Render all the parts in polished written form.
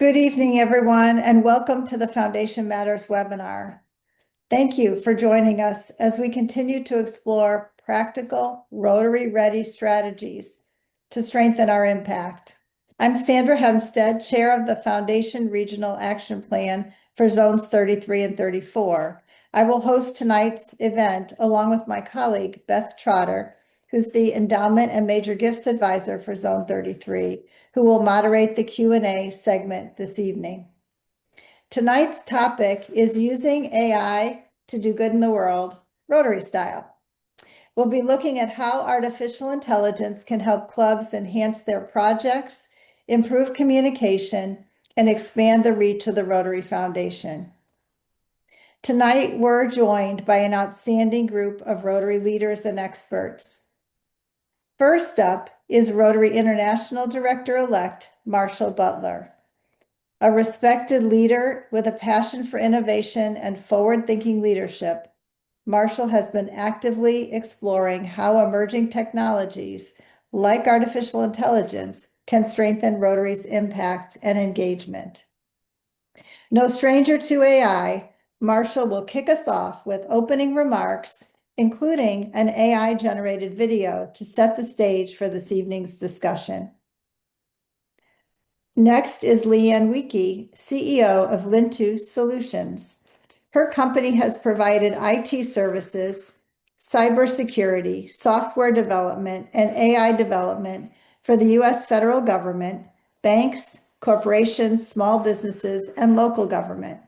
Good evening, everyone, and welcome to the Foundation Matters webinar. Thank you for joining us as we continue to explore practical Rotary-ready strategies to strengthen our impact. I'm Sandra Hempstead, Chair of the Foundation Regional Action Plan for Zones 33 and 34. I will host tonight's event along with my colleague, Beth Trotter, who's the Endowment and Major Gifts Advisor for Zone 33, who will moderate the Q&A segment this evening. Tonight's topic is using AI to do good in the world, Rotary style. We'll be looking at how artificial intelligence can help clubs enhance their projects, improve communication, and expand the reach of the Rotary Foundation. Tonight, we're joined by an outstanding group of Rotary leaders and experts. First up is Rotary International Director-elect Marshall Butler. A respected leader with a passion for innovation and forward-thinking leadership, Marshall has been actively exploring how emerging technologies like artificial intelligence can strengthen Rotary's impact and engagement. No stranger to AI, Marshall will kick us off with opening remarks, including an AI-generated video to set the stage for this evening's discussion. Next is Leanne Wieke, CEO of Lintu Solutions. Her company has provided IT services, cybersecurity, software development, and AI development for the U.S. federal government, banks, corporations, small businesses, and local government.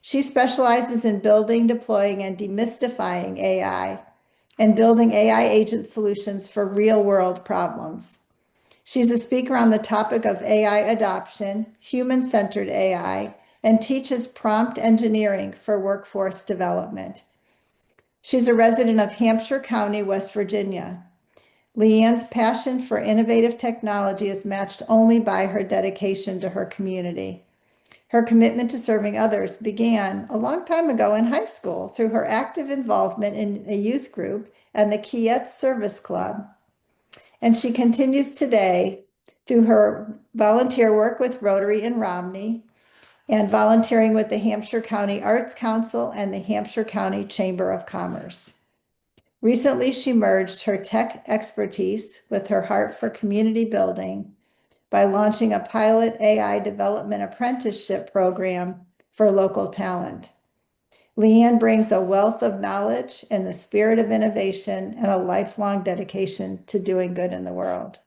She specializes in building, deploying, and demystifying AI and building AI agent solutions for real-world problems. She's a speaker on the topic of AI adoption, human-centered AI, and teaches prompt engineering for workforce development. She's a resident of Hampshire County, West Virginia. Leanne's passion for innovative technology is matched only by her dedication to her community. Her commitment to serving others began a long time ago in high school through her active involvement in a youth group and the Kiet Service Club. And she continues today through her volunteer work with Rotary in Romney and volunteering with the Hampshire County Arts Council and the Hampshire County Chamber of Commerce. Recently, she merged her tech expertise with her heart for community building by launching a pilot AI development apprenticeship program for local talent. Leanne brings a wealth of knowledge and the spirit of innovation and a lifelong dedication to doing good in the world.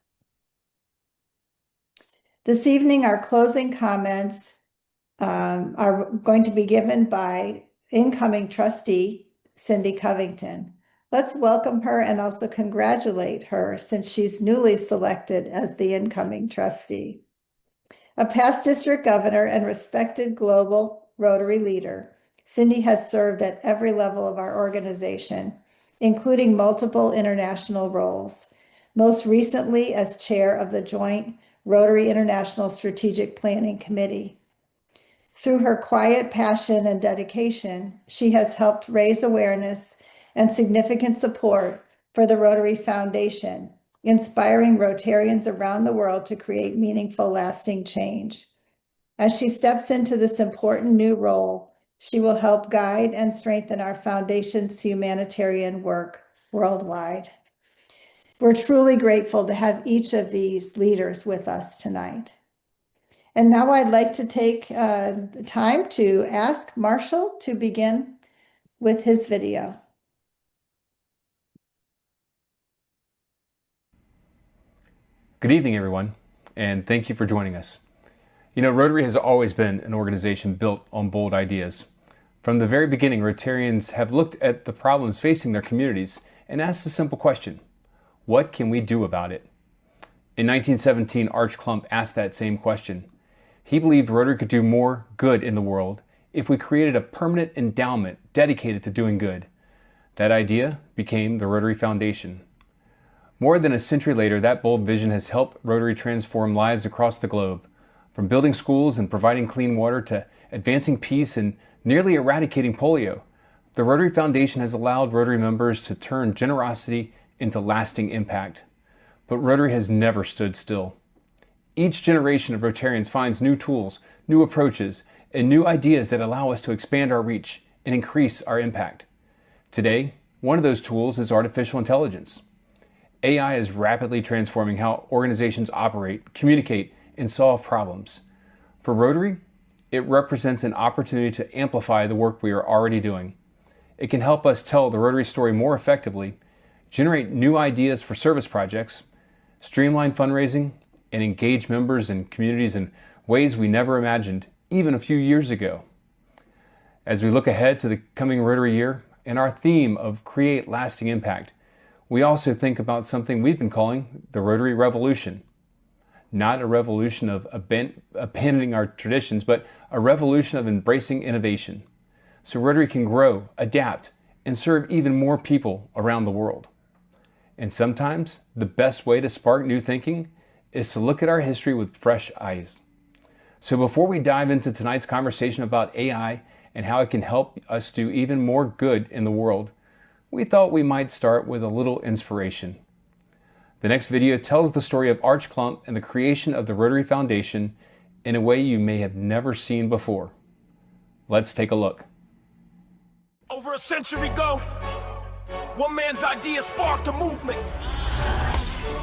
This evening, our closing comments are going to be given by incoming trustee Cindy Covington. Let's welcome her and also congratulate her since she's newly selected as the incoming trustee. A past district governor and respected global Rotary leader, Cindy has served at every level of our organization, including multiple international roles, most recently as chair of the Joint Rotary International Strategic Planning Committee. Through her quiet passion and dedication, she has helped raise awareness and significant support for the Rotary Foundation, inspiring Rotarians around the world to create meaningful, lasting change. As she steps into this important new role, she will help guide and strengthen our foundation's humanitarian work worldwide. We're truly grateful to have each of these leaders with us tonight. And now I'd like to take time to ask Marshall to begin with his video. Good evening, everyone, and thank you for joining us. You know, Rotary has always been an organization built on bold ideas. From the very beginning, Rotarians have looked at the problems facing their communities and asked a simple question: what can we do about it? In 1917, Arch Klump asked that same question. He believed Rotary could do more good in the world if we created a permanent endowment dedicated to doing good. That idea became the Rotary Foundation. More than a century later, that bold vision has helped Rotary transform lives across the globe, from building schools and providing clean water to advancing peace and nearly eradicating polio. The Rotary Foundation has allowed Rotary members to turn generosity into lasting impact. But Rotary has never stood still. Each generation of Rotarians finds new tools, new approaches, and new ideas that allow us to expand our reach and increase our impact. Today, one of those tools is artificial intelligence. AI is rapidly transforming how organizations operate, communicate, and solve problems. For Rotary, it represents an opportunity to amplify the work we are already doing. It can help us tell the Rotary story more effectively, generate new ideas for service projects, streamline fundraising, and engage members and communities in ways we never imagined, even a few years ago. As we look ahead to the coming Rotary year and our theme of Create Lasting Impact, we also think about something we've been calling the Rotary Revolution. Not a revolution of abandoning our traditions, but a revolution of embracing innovation, so Rotary can grow, adapt, and serve even more people around the world. And sometimes the best way to spark new thinking is to look at our history with fresh eyes. So before we dive into tonight's conversation about AI and how it can help us do even more good in the world, we thought we might start with a little inspiration. The next video tells the story of Arch Klump and the creation of the Rotary Foundation in a way you may have never seen before. Let's take a look. Over a century ago, one man's idea sparked a movement.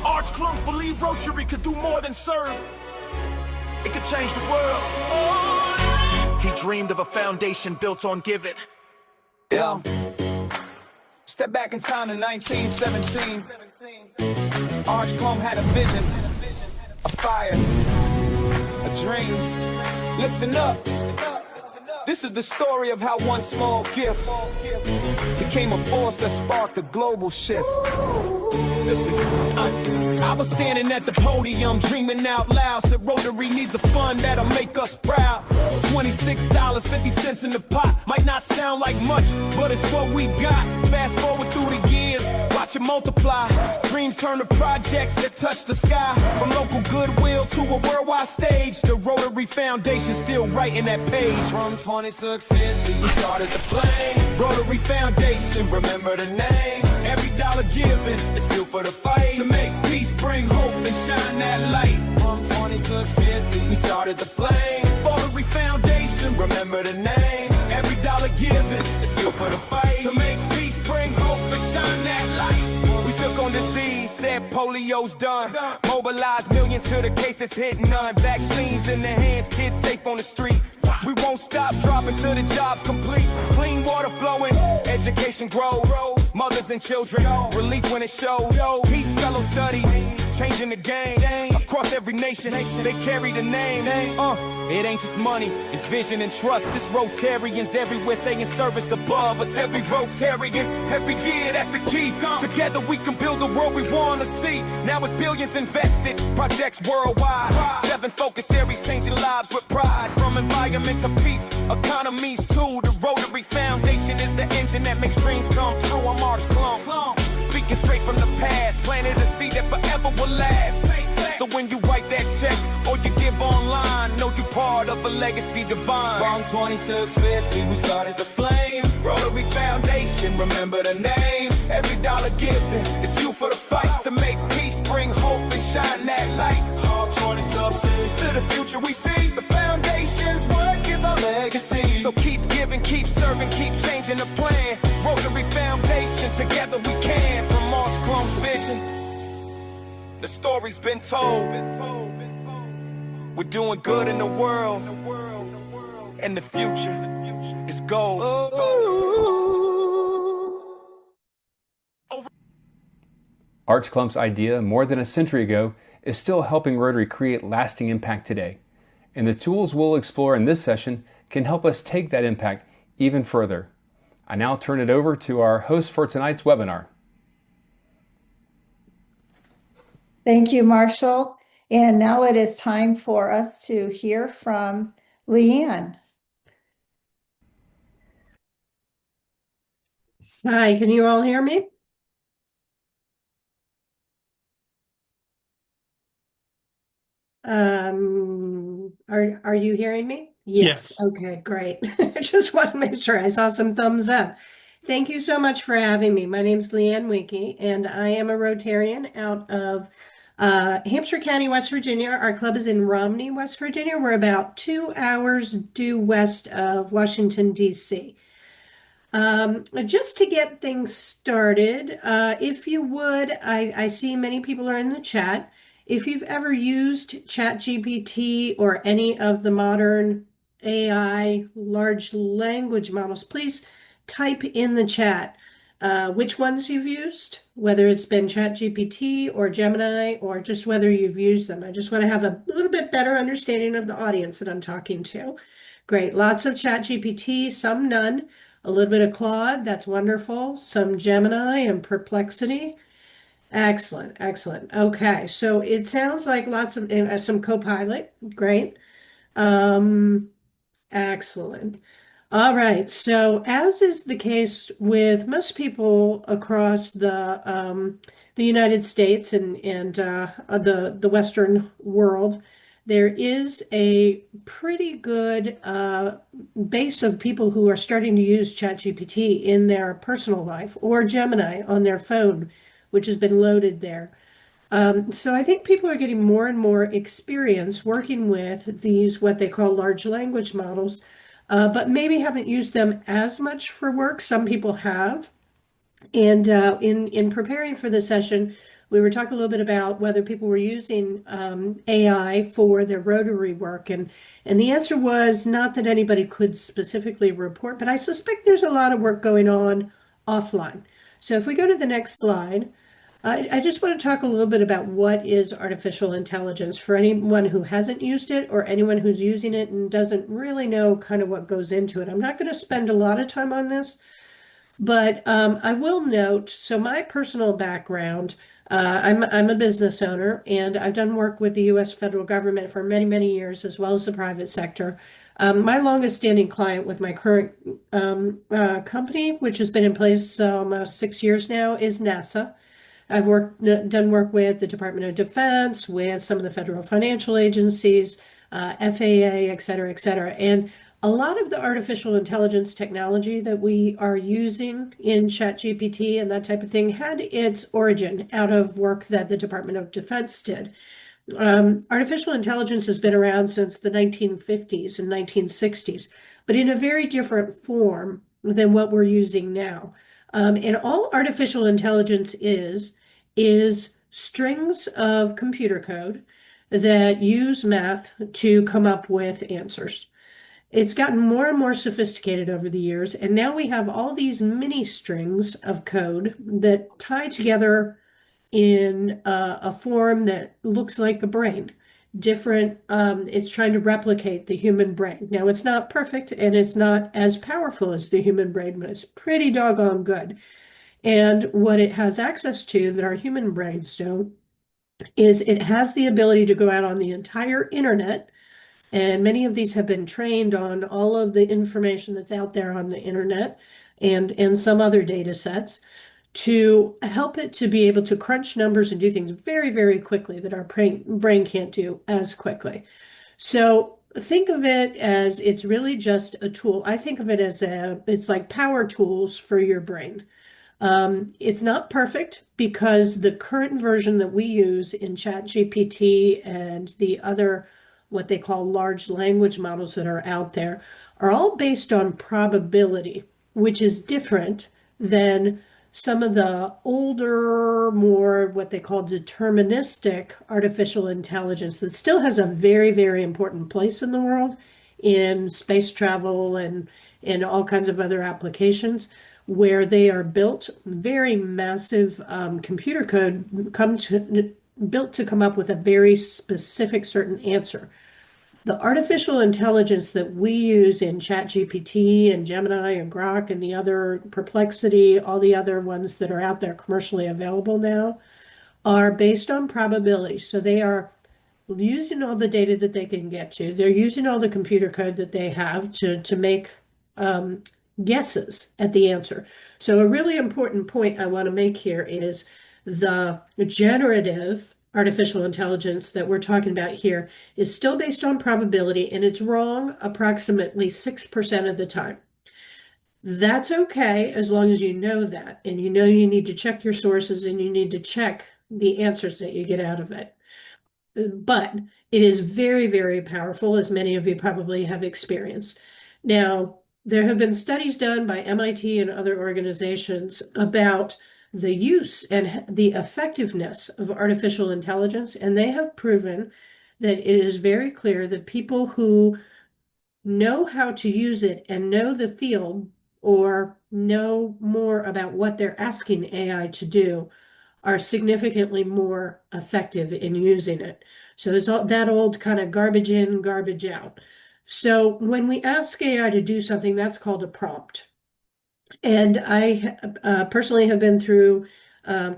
Arch Klump believed Rotary could do more than serve. It could change the world. He dreamed of a foundation built on giving. Yo, step back in time to 1917. Arch Klump had a vision, a fire, a dream. Listen up. This is the story of how one small gift became a force that sparked a global shift. Listen, I was standing at the podium, dreaming out loud. Said Rotary needs a fund that'll make us proud. $26.50 in the pot might not sound like much, but it's what we got. Fast forward through the years, watch it multiply. Dreams turn to projects that touch the sky. From local goodwill to a worldwide stage, the Rotary Foundation still writing that page. From 2650, we started the flame. Rotary Foundation, remember the name. Every dollar given is still for the fight. To make peace, bring hope, and shine that light. From 2650, we started the flame. Rotary Foundation, remember the name. Every dollar given is still for the fight. To make peace, bring hope, and shine that light. We took on disease, said polio's done. Mobilized millions till the cases hit none. Vaccines in the hands, kids safe on the street. We won't stop dropping till the job's complete. Clean water flowing, education grows. Mothers and children, relief when it shows. Peace, fellow study, changing the game. Across every nation, they carry the name. It ain't just money, it's vision and trust. This Rotarians everywhere saying service above us. Every Rotarian, every year, that's the key. Together we can build the world we want to see. Now it's billions invested, projects worldwide. 7 focus areas changing lives with pride. From environment to peace, economies too. The Rotary Foundation is the engine that makes dreams come true. I'm Arch Klump, speaking straight from the past. Planted a seed that forever will last. So when you write that check or you give online, know you part of a legacy divine. From 2650, we started the flame. Rotary Foundation, remember the name. Every dollar given is fuel for the fight. To make peace, bring hope, and shine that light. All 20 subsidies to the future we see. The foundation's work is our legacy. So keep giving, keep serving, keep changing the plan. Rotary Foundation, together we can. From Arch Klump's vision, the story's been told. We're doing good in the world, and the future is gold. Arch Klump's idea more than a century ago is still helping Rotary create lasting impact today. And the tools we'll explore in this session can help us take that impact even further. I now turn it over to our host for tonight's webinar. Thank you, Marshall. And now it is time for us to hear from Leanne. Hi, can you all hear me? Are you hearing me? Yes. Okay, great. I just want to make sure. I saw some thumbs up. Thank you so much for having me. My name's Leanne Winkie, and I am a Rotarian out of Hampshire County, West Virginia. Our club is in Romney, West Virginia. We're about 2 hours due west of Washington, D.C. Just to get things started, if you would, I see many people are in the chat. If you've ever used ChatGPT or any of the modern AI large language models, please type in the chat which ones you've used, whether it's been ChatGPT or Gemini or just whether you've used them. I just want to have a little bit better understanding of the audience that I'm talking to. Great. Lots of ChatGPT, some none. A little bit of Claude, that's wonderful. Some Gemini and Perplexity. Excellent, excellent. Okay, so it sounds like lots of some Copilot. Great. Um, Excellent. All right. So, as is the case with most people across the United States and the Western world, there is a pretty good base of people who are starting to use ChatGPT in their personal life or Gemini on their phone, which has been loaded there. So I think people are getting more and more experience working with these, what they call large language models, but maybe haven't used them as much for work. Some people have. And in preparing for this session, we were talking a little bit about whether people were using AI for their Rotary work, and the answer was not that anybody could specifically report, but I suspect there's a lot of work going on offline. So if we go to the next slide. I just want to talk a little bit about what is artificial intelligence for anyone who hasn't used it or anyone who's using it and doesn't really know kind of what goes into it. I'm not going to spend a lot of time on this, but I will note, so my personal background, I'm a business owner and I've done work with the US federal government for many, many years, as well as the private sector. My longest standing client with my current company, which has been in place almost 6 years now, is NASA. I've done work with the Department of Defense, with some of the federal financial agencies, FAA, et cetera, et cetera. And a lot of the artificial intelligence technology that we are using in ChatGPT and that type of thing had its origin out of work that the Department of Defense did. Artificial intelligence has been around since the 1950s and 1960s, but in a very different form than what we're using now. And all artificial intelligence is strings of computer code that use math to come up with answers. It's gotten more and more sophisticated over the years, and now we have all these mini strings of code that tie together in a form that looks like a brain. Different, it's trying to replicate the human brain. Now, it's not perfect and it's not as powerful as the human brain, but it's pretty doggone good. And what it has access to that our human brains don't is it has the ability to go out on the entire internet. And many of these have been trained on all of the information that's out there on the internet and some other data sets to help it to be able to crunch numbers and do things very, very quickly that our brain can't do as quickly. So think of it as it's really just a tool. I think of it as it's like power tools for your brain. It's not perfect because the current version that we use in ChatGPT and the other, what they call large language models that are out there, are all based on probability, which is different than some of the older, more what they call deterministic artificial intelligence that still has a very, very important place in the world in space travel and in all kinds of other applications where they are built, very massive computer code built to come up with a very specific certain answer. The artificial intelligence that we use in ChatGPT and Gemini and Grok and the other Perplexity, all the other ones that are out there commercially available now, are based on probability. So they are using all the data that they can get to. They're using all the computer code that they have to make guesses at the answer. So a really important point I want to make here is the generative artificial intelligence that we're talking about here is still based on probability, and it's wrong approximately 6% of the time. That's okay as long as you know that, and you know you need to check your sources and you need to check the answers that you get out of it. But it is very, very powerful, as many of you probably have experienced. Now, there have been studies done by MIT and other organizations about the use and the effectiveness of artificial intelligence, and they have proven that it is very clear that people who know how to use it and know the field or know more about what they're asking AI to do are significantly more effective in using it. So there's all that old kind of garbage in, garbage out. So when we ask AI to do something, that's called a prompt. And I personally have been through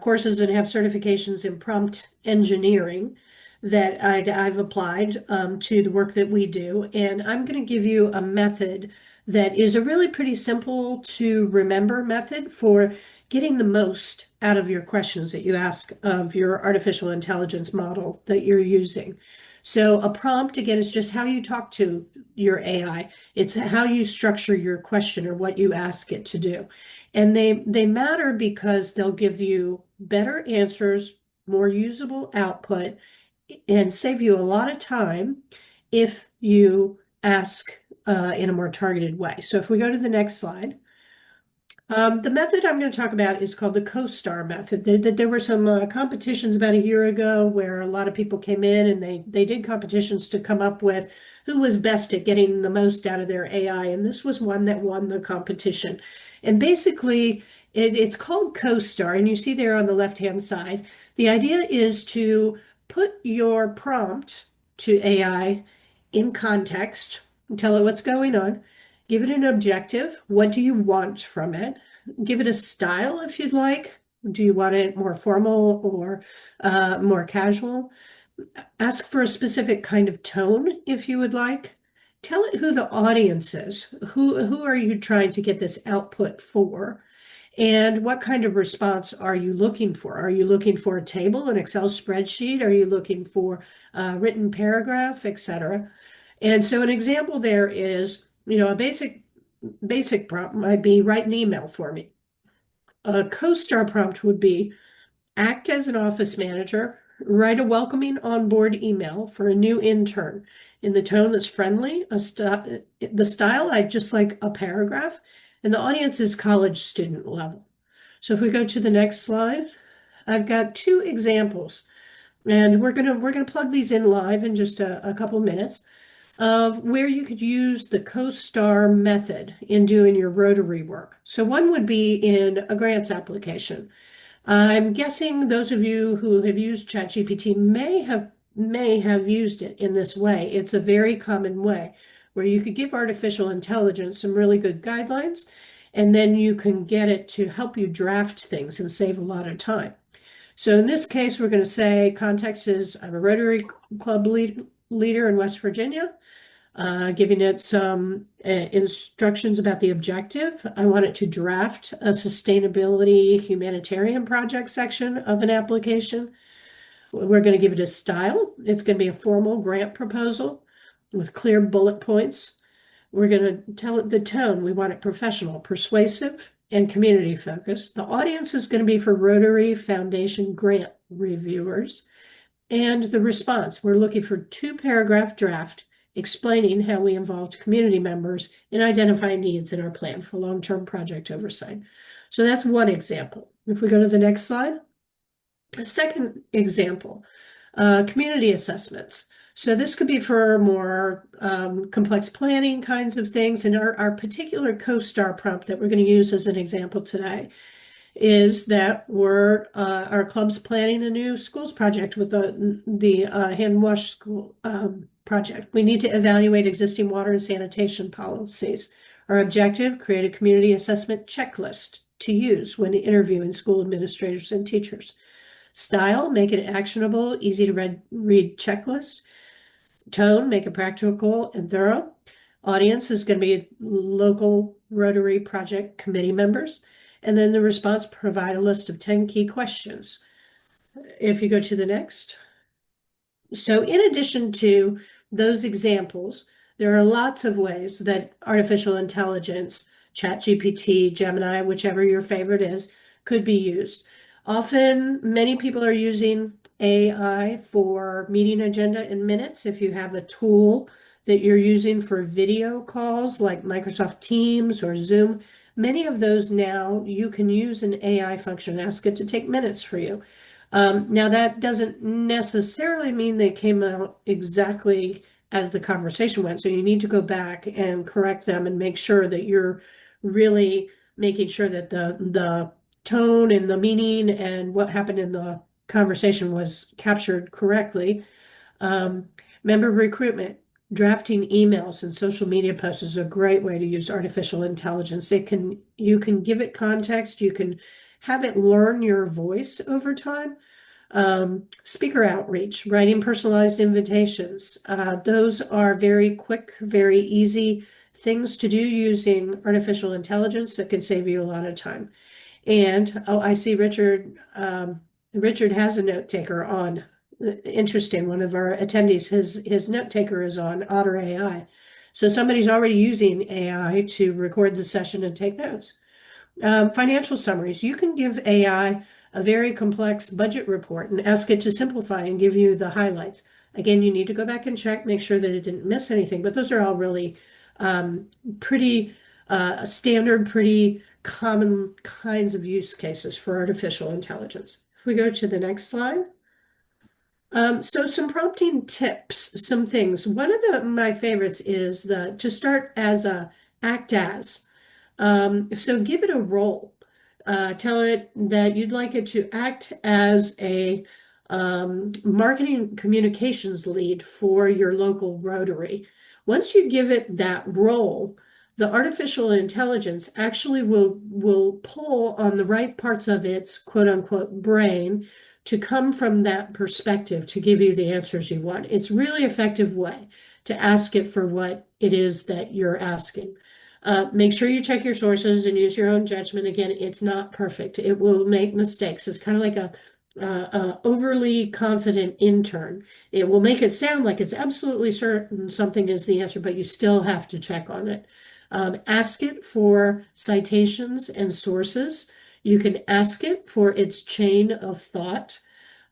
courses and have certifications in prompt engineering that I've applied to the work that we do. And I'm going to give you a method that is a really pretty simple to remember method for getting the most out of your questions that you ask of your artificial intelligence model that you're using. So a prompt, again, is just how you talk to your AI. It's how you structure your question or what you ask it to do. And they matter because they'll give you better answers, more usable output, and save you a lot of time if you ask in a more targeted way. So if we go to the next slide. The method I'm going to talk about is called the CoStar method. There were some competitions about a year ago where a lot of people came in and they did competitions to come up with who was best at getting the most out of their AI. And this was one that won the competition. And basically, it's called CoStar. And you see there on the left-hand side, the idea is to put your prompt to AI in context, tell it what's going on. Give it an objective. What do you want from it? Give it a style if you'd like. Do you want it more formal or more casual? Ask for a specific kind of tone if you would like. Tell it who the audience is. Who are you trying to get this output for? And what kind of response are you looking for? Are you looking for a table, an Excel spreadsheet? Are you looking for a written paragraph, etc.? And so an example there is, a basic prompt might be write an email for me. A CoStar prompt would be act as an office manager, write a welcoming onboard email for a new intern in the tone that's friendly, the style, I just like a paragraph, and the audience is college student level. So if we go to the next slide, I've got two examples, and we're gonna plug these in live in just a couple minutes of where you could use the CoStar method in doing your Rotary work. So one would be in a grants application. I'm guessing those of you who have used ChatGPT may have used it in this way. It's a very common way where you could give artificial intelligence some really good guidelines, and then you can get it to help you draft things and save a lot of time. So in this case, we're going to say context is I'm a Rotary Club leader in West Virginia. Giving it some instructions about the objective. I want it to draft a sustainability humanitarian project section of an application. We're going to give it a style. It's going to be a formal grant proposal with clear bullet points. We're going to tell it the tone. We want it professional, persuasive, and community focused. The audience is going to be for Rotary Foundation grant reviewers. And the response, we're looking for 2-paragraph draft explaining how we involved community members in identifying needs in our plan for long-term project oversight. So that's one example. If we go to the next slide, a second example, community assessments. So this could be for more complex planning kinds of things. And our particular CoStar prompt that we're going to use as an example today is that our club's planning a new schools project with the hand and wash school project. We need to evaluate existing water and sanitation policies. Our objective, create a community assessment checklist to use when interviewing school administrators and teachers. Style, make it actionable, easy to read checklist. Tone, make it practical and thorough. Audience is going to be local Rotary project committee members. And then the response, provide a list of 10 key questions. If you go to the next. So in addition to those examples, there are lots of ways that artificial intelligence, ChatGPT, Gemini, whichever your favorite is, could be used. Often, many people are using AI for meeting agenda and minutes. If you have a tool that you're using for video calls like Microsoft Teams or Zoom, many of those now you can use an AI function, ask it to take minutes for you. Now, that doesn't necessarily mean they came out exactly as the conversation went. So you need to go back and correct them and make sure that you're really making sure that the tone and the meaning and what happened in the conversation was captured correctly. Um, Member recruitment, drafting emails and social media posts is a great way to use artificial intelligence. You can give it context, you can have it learn your voice over time. Speaker outreach, writing personalized invitations. Those are very quick, very easy things to do using artificial intelligence that can save you a lot of time. And oh, I see Richard. Richard has a note taker on. Interesting. One of our attendees, his note taker is on Otter AI. So somebody's already using AI to record the session and take notes. Financial summaries. You can give AI a very complex budget report and ask it to simplify and give you the highlights. Again, you need to go back and check, make sure that it didn't miss anything, but those are all really pretty standard, pretty common kinds of use cases for artificial intelligence. If we go to the next slide. So some prompting tips, some things. One of my favorites is to start as a act as. So give it a role. Tell it that you'd like it to act as a marketing communications lead for your local Rotary. Once you give it that role, the artificial intelligence actually will pull on the right parts of its quote unquote brain to come from that perspective to give you the answers you want. It's really effective way to ask it for what it is that you're asking. Make sure you check your sources and use your own judgment. Again, it's not perfect. It will make mistakes. It's kind of like a overly confident intern. It will make it sound like it's absolutely certain something is the answer, but you still have to check on it. Ask it for citations and sources. You can ask it for its chain of thought.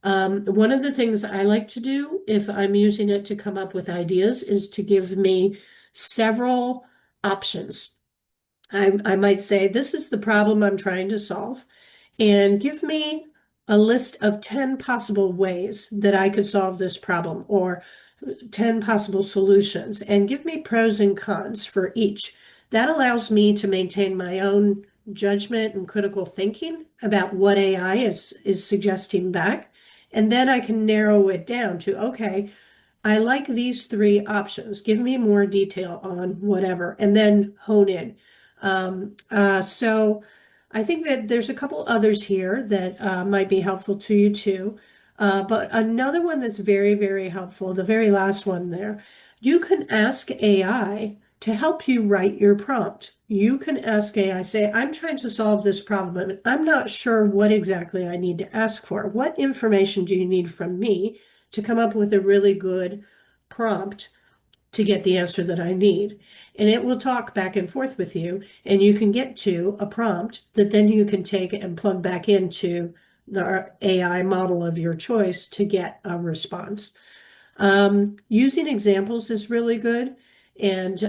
One of the things I like to do if I'm using it to come up with ideas is to give me several options. I might say, this is the problem I'm trying to solve, and give me a list of 10 possible ways that I could solve this problem, or 10 possible solutions, and give me pros and cons for each. That allows me to maintain my own judgment and critical thinking about what AI is suggesting back. And then I can narrow it down to, okay, I like these three options. Give me more detail on whatever, and then hone in. So I think that there's a couple others here that might be helpful to you too. But another one that's very, very helpful, the very last one there, you can ask AI to help you write your prompt. You can ask AI, say, I'm trying to solve this problem, and I'm not sure what exactly I need to ask for. What information do you need from me to come up with a really good prompt to get the answer that I need? And it will talk back and forth with you, and you can get to a prompt that then you can take and plug back into the AI model of your choice to get a response. Using examples is really good. And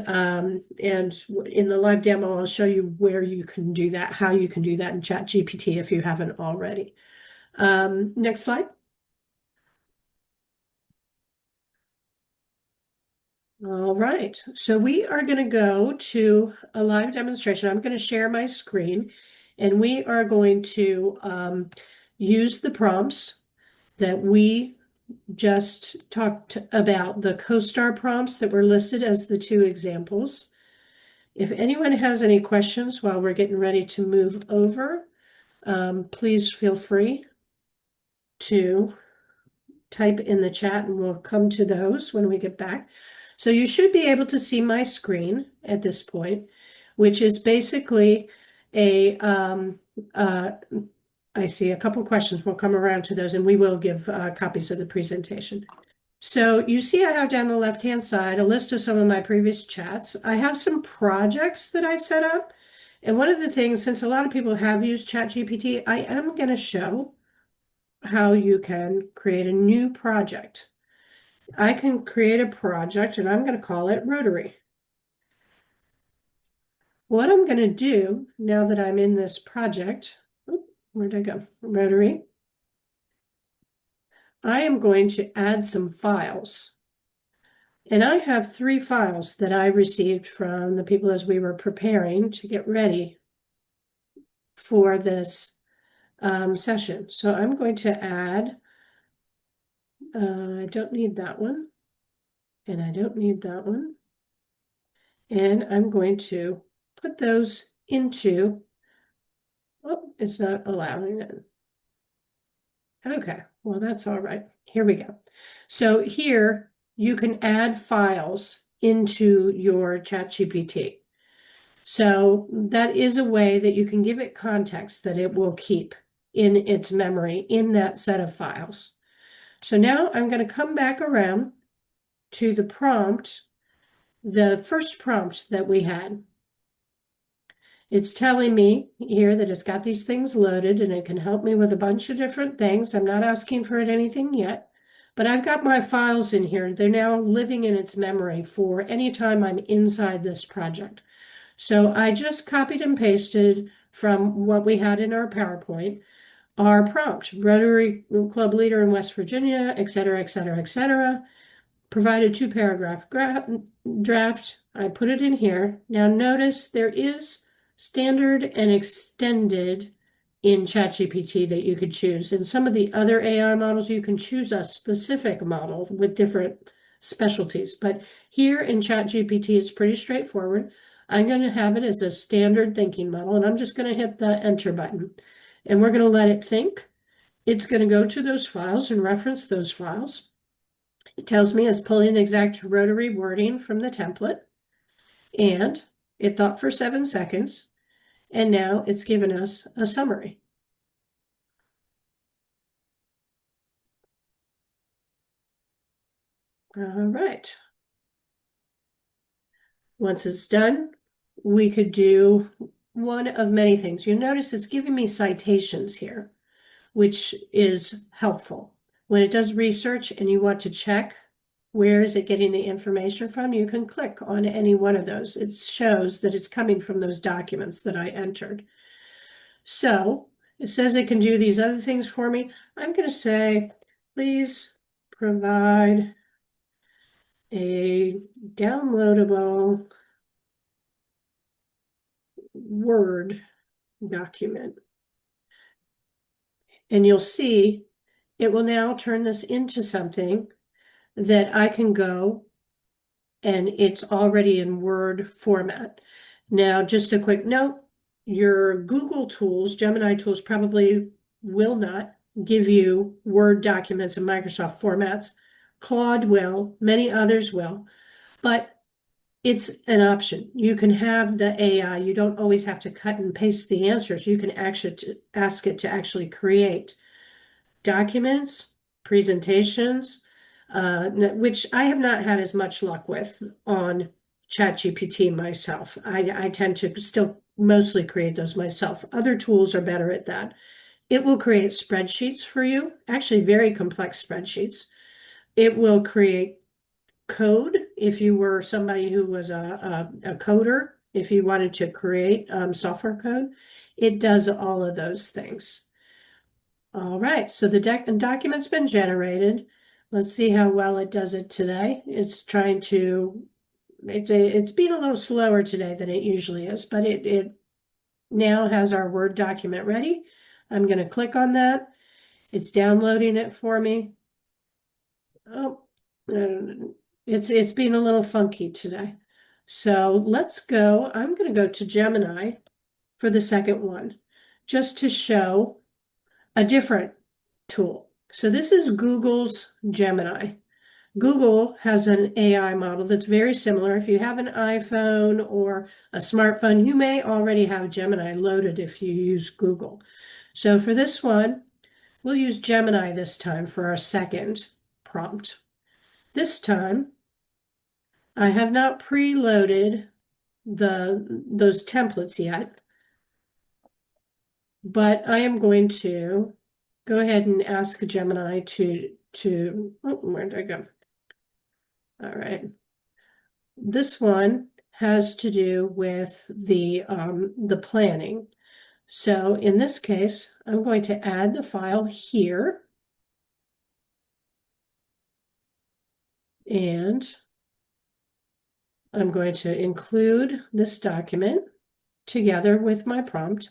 in the live demo, I'll show you where you can do that, how you can do that in ChatGPT if you haven't already. Next slide. All right, so we are going to go to a live demonstration. I'm going to share my screen, and we are going to use the prompts that we just talked about, the CoStar prompts that were listed as the two examples. If anyone has any questions while we're getting ready to move over, please feel free to type in the chat, and we'll come to those when we get back. So you should be able to see my screen at this point, which is basically I see a couple questions. We'll come around to those, and we will give copies of the presentation. So you see I have down the left-hand side a list of some of my previous chats. I have some projects that I set up. And one of the things, since a lot of people have used ChatGPT, I am going to show how you can create a new project. I can create a project and I'm going to call it Rotary. What I'm going to do now that I'm in this project, where'd I go? Rotary. I am going to add some files. And I have 3 files that I received from the people as we were preparing to get ready for this session. So I'm going to add, I don't need that one, and I don't need that one. And I'm going to put those into, oh, it's not allowing it. Okay, well, that's all right. Here we go. So here you can add files into your ChatGPT. So that is a way that you can give it context that it will keep in its memory in that set of files. So now I'm going to come back around to the prompt, the first prompt that we had. It's telling me here that it's got these things loaded and it can help me with a bunch of different things. I'm not asking for it anything yet, but I've got my files in here. They're now living in its memory for any time I'm inside this project. So I just copied and pasted from what we had in our PowerPoint, our prompt, Rotary Club leader in West Virginia, et cetera, et cetera, et cetera. Provided 2-paragraph draft. I put it in here. Now notice there is standard and extended in ChatGPT that you could choose. In some of the other AI models, you can choose a specific model with different specialties. But here in ChatGPT, it's pretty straightforward. I'm going to have it as a standard thinking model, and I'm just going to hit the enter button. And we're going to let it think. It's going to go to those files and reference those files. It tells me it's pulling the exact Rotary wording from the template. And it thought for 7 seconds. And now it's given us a summary. All right. Once it's done, we could do one of many things. You'll notice it's giving me citations here, which is helpful. When it does research and you want to check where is it getting the information from, you can click on any one of those. It shows that it's coming from those documents that I entered. So it says it can do these other things for me. I'm going to say, please provide a downloadable Word document. And you'll see it will now turn this into something that I can go and it's already in Word format. Now, just a quick note, your Google tools, Gemini tools, probably will not give you Word documents in Microsoft formats. Claude will, many others will, but it's an option. You can have the AI. You don't always have to cut and paste the answers. You can actually ask it to actually create documents, presentations, which I have not had as much luck with on ChatGPT myself. I tend to still mostly create those myself. Other tools are better at that. It will create spreadsheets for you, actually very complex spreadsheets. It will create code if you were somebody who was a coder, if you wanted to create software code. It does all of those things. All right, so the document's been generated. Let's see how well it does it today. It's trying to, it's being a little slower today than it usually is, but it now has our Word document ready. I'm going to click on that. It's downloading it for me. Oh, it's being a little funky today. So let's go. I'm going to go to Gemini for the second one, just to show a different tool. So this is Google's Gemini. Google has an AI model that's very similar. If you have an iPhone or a smartphone, you may already have Gemini loaded if you use Google. So for this one, we'll use Gemini this time for our second prompt. This time, I have not preloaded those templates yet, but I am going to go ahead and ask Gemini oh, where did I go? All right. This one has to do with the planning. So in this case, I'm going to add the file here. And I'm going to include this document together with my prompt.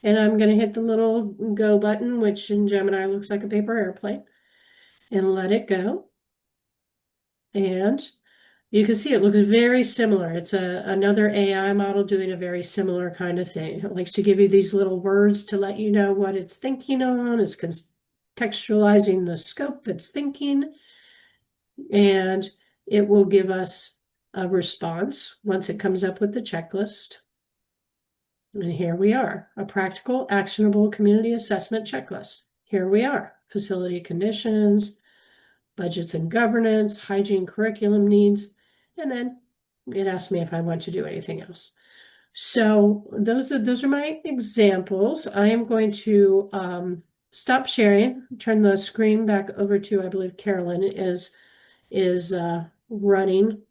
And I'm going to hit the little go button, which in Gemini looks like a paper airplane, and let it go. And you can see it looks very similar. It's another AI model doing a very similar kind of thing. It likes to give you these little words to let you know what it's thinking on. It's contextualizing the scope it's thinking, and it will give us a response once it comes up with the checklist. And here we are, a practical, actionable community assessment checklist. Here we are, facility conditions, budgets and governance, hygiene curriculum needs, and then it asked me if I want to do anything else. So those are my examples. I am going to stop sharing, turn the screen back over to, I believe Carolyn is running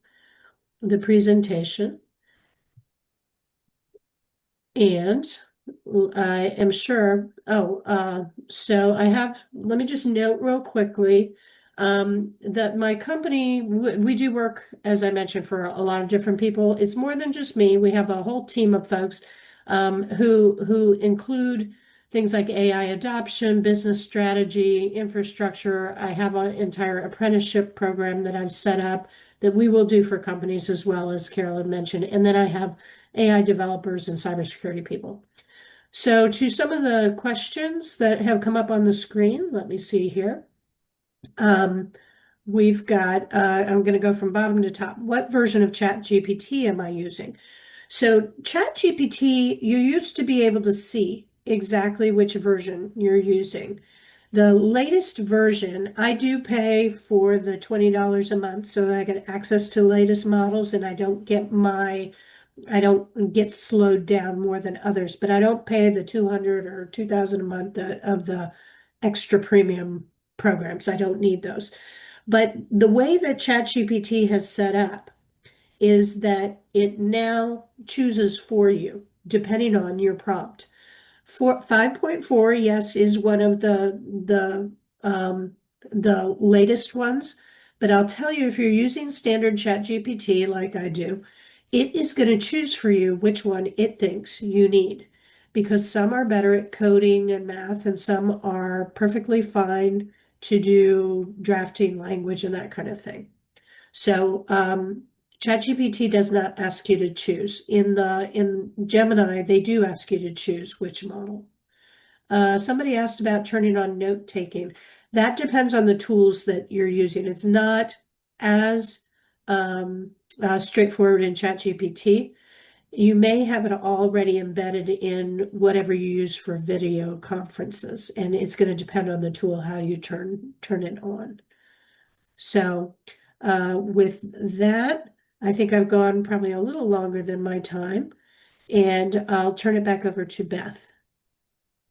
the presentation. And I am sure, so let me just note real quickly that my company, we do work, as I mentioned, for a lot of different people. It's more than just me. We have a whole team of folks who include things like AI adoption, business strategy, infrastructure. I have an entire apprenticeship program that I've set up that we will do for companies as well, as Carolyn mentioned. And then I have AI developers and cybersecurity people. So to some of the questions that have come up on the screen, let me see here. We've got, I'm going to go from bottom to top. What version of ChatGPT am I using? So ChatGPT, you used to be able to see exactly which version you're using. The latest version, I do pay for the $20 a month so that I get access to the latest models, and I don't get slowed down more than others, but I don't pay the 200 or 2000 a month of the extra premium programs. I don't need those. But the way that ChatGPT has set up is that it now chooses for you, depending on your prompt. 5.4, yes, is one of the latest ones. But I'll tell you, if you're using standard ChatGPT like I do, it is going to choose for you which one it thinks you need, because some are better at coding and math, and some are perfectly fine to do drafting language and that kind of thing. So ChatGPT does not ask you to choose. In Gemini, they do ask you to choose which model. Somebody asked about turning on note taking. That depends on the tools that you're using. It's not as straightforward in ChatGPT. You may have it already embedded in whatever you use for video conferences, and it's going to depend on the tool how you turn it on. So with that, I think I've gone probably a little longer than my time, and I'll turn it back over to Beth.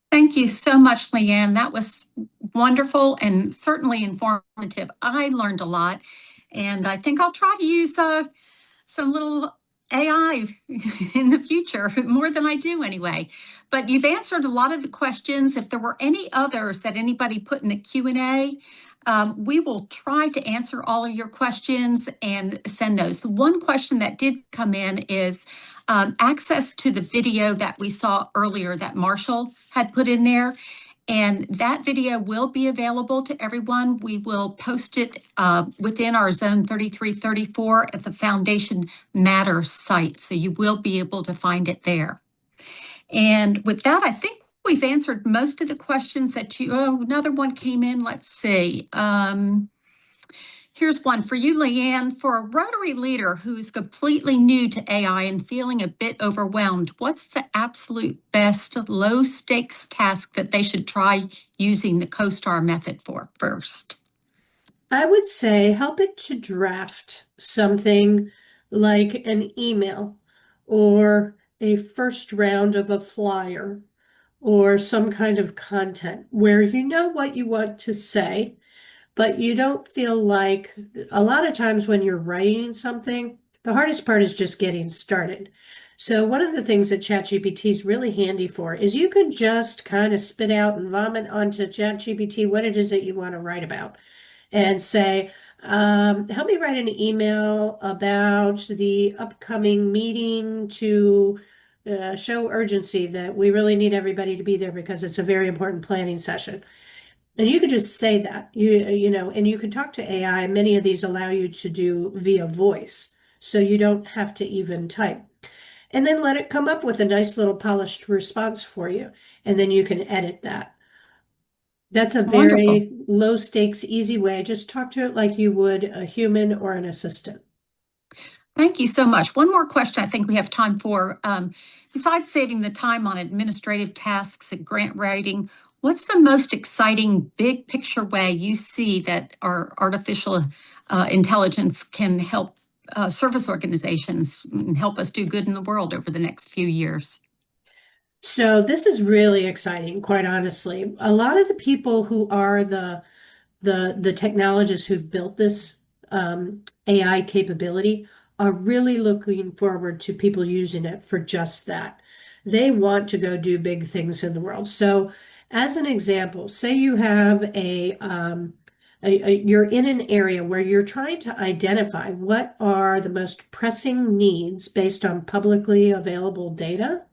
Thank you so much, Leanne. That was wonderful and certainly informative. I learned a lot, and I think I'll try to use some little AI in the future, more than I do anyway. But you've answered a lot of the questions. If there were any others that anybody put in the Q&A, we will try to answer all of your questions and send those. The one question that did come in is access to the video that we saw earlier that Marshall had put in there. And that video will be available to everyone. We will post it within our Zone 3334 at the Foundation Matters site. So you will be able to find it there. And with that, I think we've answered most of the questions that another one came in. Let's see. Here's one for you, Leanne. For a Rotary leader who's completely new to AI and feeling a bit overwhelmed, what's the absolute best low stakes task that they should try using the CoStar method for first? I would say help it to draft something like an email or a first round of a flyer or some kind of content where you know what you want to say, but you don't feel like a lot of times when you're writing something, the hardest part is just getting started. So one of the things that ChatGPT is really handy for is you can just kind of spit out and vomit onto ChatGPT what it is that you want to write about and say, help me write an email about the upcoming meeting to show urgency that we really need everybody to be there because it's a very important planning session. And you could just say that, and you can talk to AI. Many of these allow you to do via voice, so you don't have to even type. And then let it come up with a nice little polished response for you, and then you can edit that. That's a Wonderful. very low stakes, easy way. Just talk to it like you would a human or an assistant. Thank you so much. One more question I think we have time for. Besides saving the time on administrative tasks and grant writing, what's the most exciting big picture way you see that our artificial intelligence can help service organizations and help us do good in the world over the next few years? So this is really exciting, quite honestly. A lot of the people who are the technologists who've built this AI capability are really looking forward to people using it for just that. They want to go do big things in the world. So, as an example, say you have you're in an area where you're trying to identify what are the most pressing needs based on publicly available data,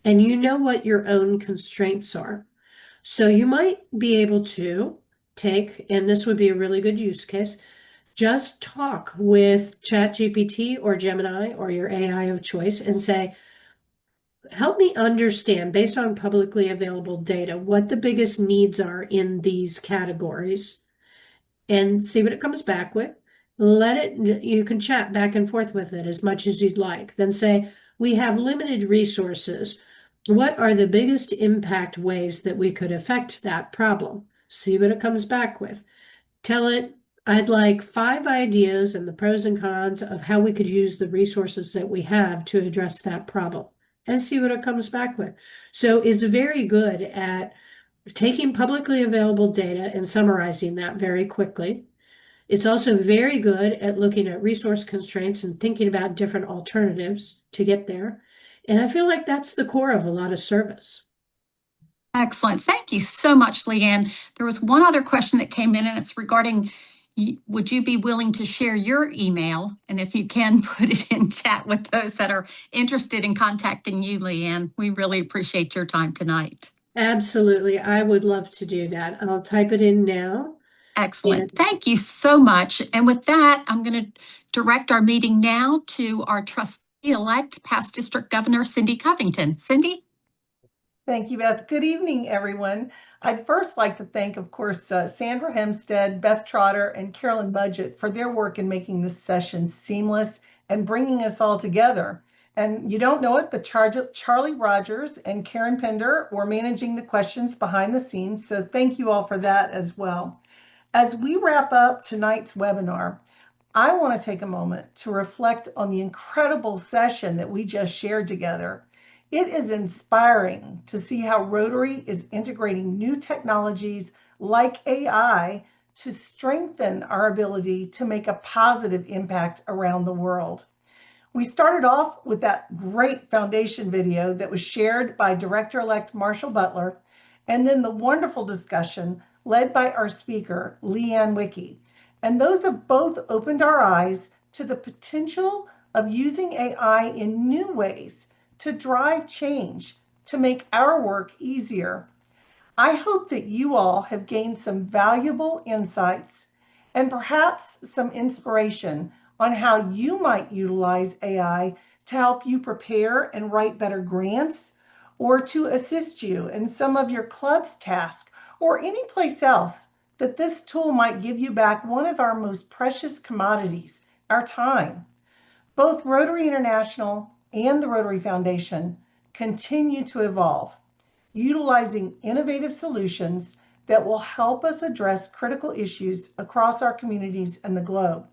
and you know what your own constraints are. So you might be able to take, and this would be a really good use case, just talk with ChatGPT or Gemini or your AI of choice and say, help me understand based on publicly available data what the biggest needs are in these categories and see what it comes back with. Let it, you can chat back and forth with it as much as you'd like. Then say, we have limited resources. What are the biggest impact ways that we could affect that problem? See what it comes back with. Tell it, I'd like 5 ideas and the pros and cons of how we could use the resources that we have to address that problem and see what it comes back with. So it's very good at taking publicly available data and summarizing that very quickly. It's also very good at looking at resource constraints and thinking about different alternatives to get there. And I feel like that's the core of a lot of service. Excellent. Thank you so much, Leanne. There was one other question that came in, and it's regarding would you be willing to share your email? And if you can, put it in chat with those that are interested in contacting you, Leanne. We really appreciate your time tonight. Absolutely. I would love to do that. I'll type it in now. Excellent. Thank you so much. And with that, I'm going to direct our meeting now to our trustee-elect, past District Governor Cindy Covington. Cindy? Thank you, Beth. Good evening, everyone. I'd first like to thank, of course, Sandra Hempstead, Beth Trotter, and Carolyn Budget for their work in making this session seamless and bringing us all together. And you don't know it, but Charlie Rogers and Karen Pender were managing the questions behind the scenes. So thank you all for that as well. As we wrap up tonight's webinar, I want to take a moment to reflect on the incredible session that we just shared together. It is inspiring to see how Rotary is integrating new technologies like AI to strengthen our ability to make a positive impact around the world. We started off with that great foundation video that was shared by Director-elect Marshall Butler, and then the wonderful discussion led by our speaker, Leanne Wicke. And those have both opened our eyes to the potential of using AI in new ways to drive change, to make our work easier. I hope that you all have gained some valuable insights and perhaps some inspiration on how you might utilize AI to help you prepare and write better grants, or to assist you in some of your club's tasks, or any place else that this tool might give you back one of our most precious commodities, our time. Both Rotary International and the Rotary Foundation continue to evolve, utilizing innovative solutions that will help us address critical issues across our communities and the globe.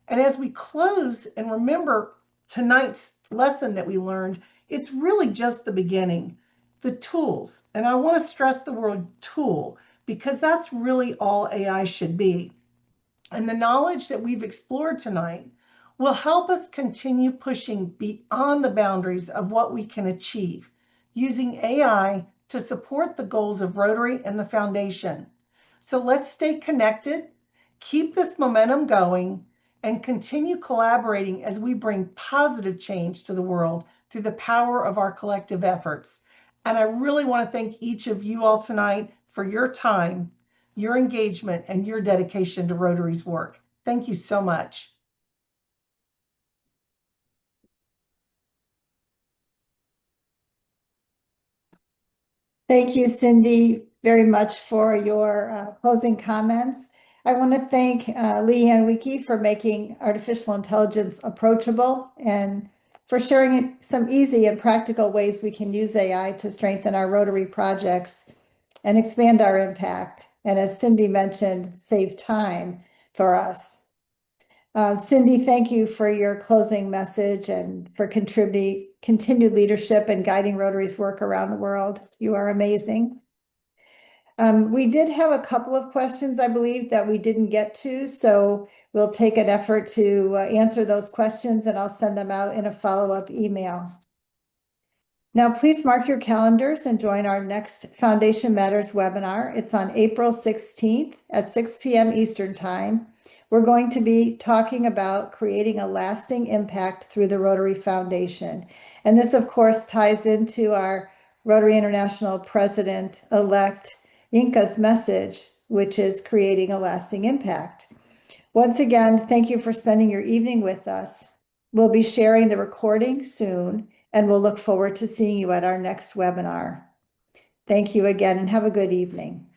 And as we close and remember tonight's lesson that we learned, it's really just the beginning. the tools, and I want to stress the word tool because that's really all AI should be. And the knowledge that we've explored tonight will help us continue pushing beyond the boundaries of what we can achieve using AI to support the goals of Rotary and the Foundation. So let's stay connected, keep this momentum going, and continue collaborating as we bring positive change to the world through the power of our collective efforts. And I really want to thank each of you all tonight for your time, your engagement, and your dedication to Rotary's work. Thank you so much. Thank you, Cindy, very much for your closing comments. I want to thank Leanne Wiki for making artificial intelligence approachable and for sharing some easy and practical ways we can use AI to strengthen our Rotary projects and expand our impact. And as Cindy mentioned, save time for us. Cindy, thank you for your closing message and for continued leadership and guiding Rotary's work around the world. You are amazing. We did have a couple of questions, I believe, that we didn't get to, so we'll take an effort to answer those questions, and I'll send them out in a follow-up email. Now, please mark your calendars and join our next Foundation Matters webinar. It's on April 16th at 6 p.m. Eastern Time. We're going to be talking about creating a lasting impact through the Rotary Foundation. And this, of course, ties into our Rotary International President-elect Inca's message, which is creating a lasting impact. Once again, thank you for spending your evening with us. We'll be sharing the recording soon, and we'll look forward to seeing you at our next webinar. Thank you again, and have a good evening.